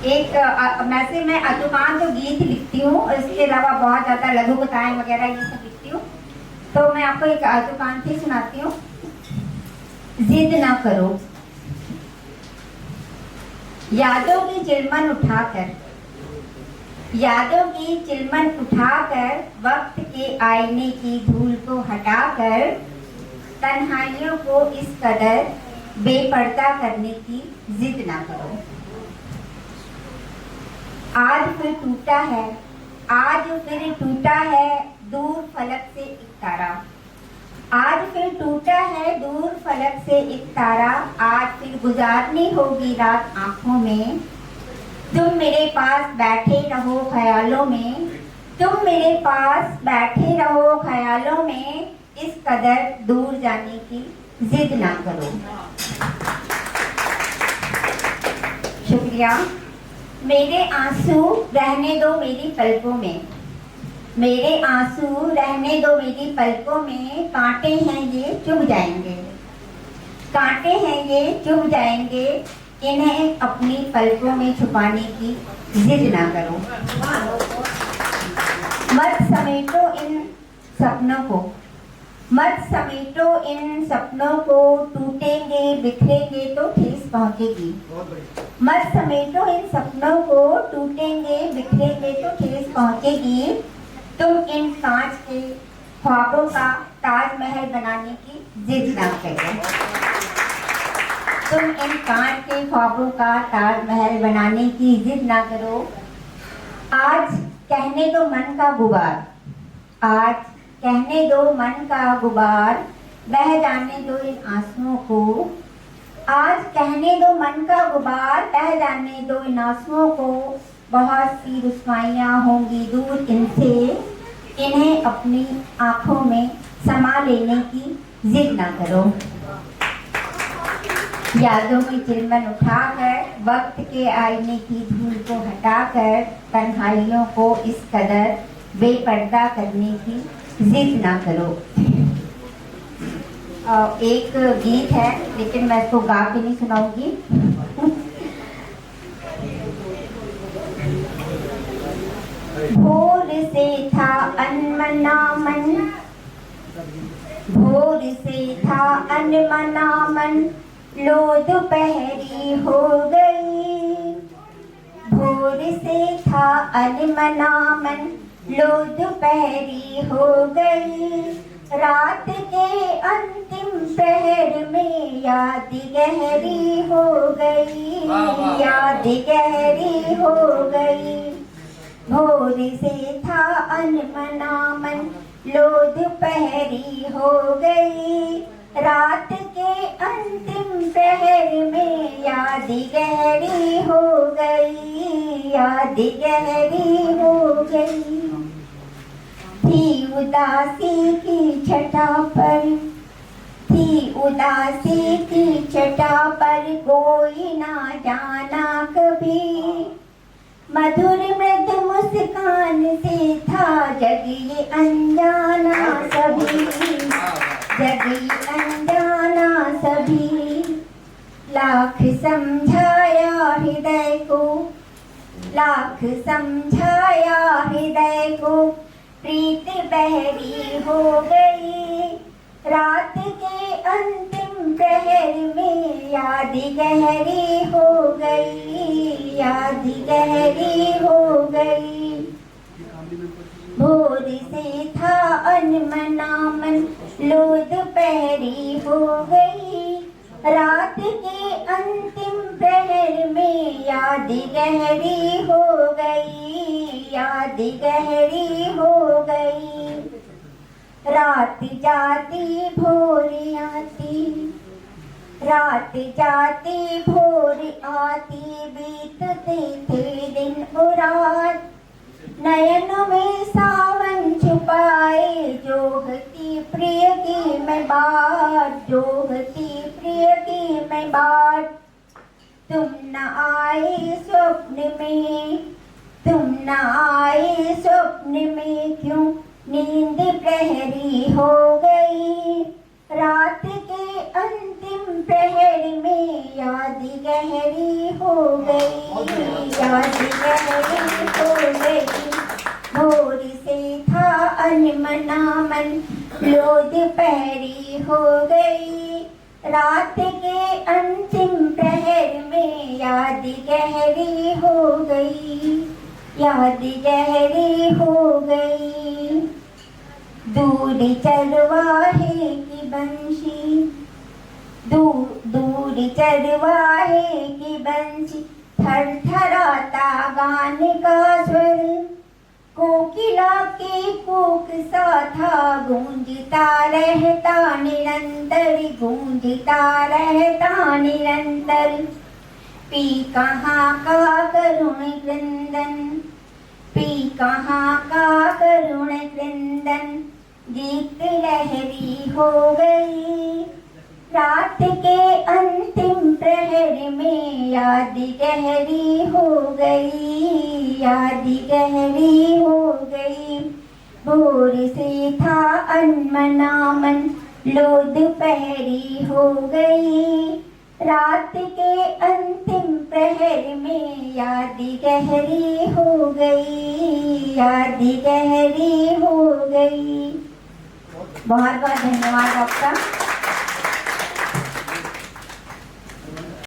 एक वैसे मैं अतुकान तो गीत लिखती हूँ, इसके अलावा बहुत ज़्यादा लघु कथाएं वगैरह ये सब लिखती हूँ। तो मैं आपको एक अतुकान थी सुनाती हूँ। जिद ना करो। यादों की चिलमन उठाकर, यादों की चिलमन उठाकर, वक्त के आईने की धूल को हटाकर, तन्हाइयों को इस कदर बेपर्दा करने की जिद ना करो। आज फिर टूटा है, आज फिर टूटा है दूर फलक से एक तारा। आज फिर टूटा है दूर फलक से एक तारा। आज फिर गुजारनी होगी रात आंखों में। तुम मेरे पास बैठे रहो ख्यालों में, तुम मेरे पास बैठे रहो ख्यालों में, इस कदर दूर जाने की जिद ना करो। शुक्रिया। मेरे आंसू रहने दो मेरी पलकों में, मेरे आंसू रहने दो मेरी पलकों में। कांटे हैं ये चुभ जाएंगे, कांटे हैं ये चुभ जाएंगे, इन्हें अपनी पलकों में छुपाने की जिद ना करो। मत समेटो इन सपनों को, मत समेटो इन सपनों को, टूटेंगे बिखरेंगे तो ठेस पहुंचेगी। मत समेटो इन सपनों को, टूटेंगे बिखरेंगे तो ठेस पहुंचेगी। तुम इन कांच के ख्वाबों का ताजमहल बनाने की जिद ना करो। तुम इन कांच के ख्वाबों का ताजमहल बनाने की जिद ना करो। आज कहने दो मन का गुबार, आज कहने दो मन का गुबार, बह जाने दो इन आंसुओं को। आज कहने दो मन का गुबार, बह जाने दो इन आंसुओं को। बहुत सी रुस्वाइयाँ होंगी दूर इनसे, इन्हें अपनी आंखों में समा लेने की जिद ना करो। यादों की चिलमन उठाकर, वक्त के आईने की धूल को हटाकर, तन्हाइयों को इस कदर बेपर्दा करने की जिद ना करो। एक गीत है लेकिन मैं इसको गा के नहीं सुनाऊंगी। भोर से था अनमना मन, भोर से था अनमना मन, लो दोपहरी हो गई। भोर से था अनमना मन, लो दोपहरी हो गई। रात के अंतिम पहर में याद गहरी हो गई, याद गहरी हो गई। भोर से था अनमना मन, लो दोपहरी हो गई। रात के अंतिम पहर में याद गहरी हो गई, याद गहरी हो गई। थी उदासी की छटा पर, थी उदासी की छटा पर, कोई ना जाना कभी। मधुर मृद मुस्कान से था जग ये अनजाना सभी, जग ये अनजाना सभी। लाख समझाया हृदय को, लाख समझाया हृदय को, प्रीत बहरी हो गई। रात के अंतिम प्रहर में याद गहरी हो गई, याद गहरी हो गई। भोर से था अनमना मन, लो दोपहरी हो गई। रात के अंतिम प्रहर में याद गहरी हो गई, याद गहरी हो गई। रात जाती भोर आती, रात जाती भोर आती, बीतते थे दिन और रात। नयन में सावन छुपाए, जोहती प्रिय की मैं बात, जोहती प्रिय की मैं बात। तुम न आए स्वप्न में, तुम न आए स्वप्न में, क्यों नींद प्रहरी हो गई। रात के अंतिम प्रहर में याद गहरी हो गई, याद गहरी हो गई। भोर से था अनमना मन, लो दोपहरी हो गई। रात के अंतिम प्रहर में याद गहरी हो गई, याद गहरी हो गई। दूर चरवाहे की बंशी, दूर चरवाहे की बंशी, थरथराता गाने का स्वर। कोकिला के कूक सा था, गूंजता रहता निरंतर, गूंजता रहता निरंतर। पी कहाँ का करुण क्रंदन, पी कहाँ का करुण क्रंदन। गीत लहरी हो गई। रात के अंतिम प्रहर में याद गहरी हो गई, याद गहरी हो गई। भोर से था अनमना मन, लो दोपहरी हो गई। रात के अंतिम प्रहर में याद गहरी हो गई, याद गहरी हो गई। बहुत बहुत धन्यवाद आपका।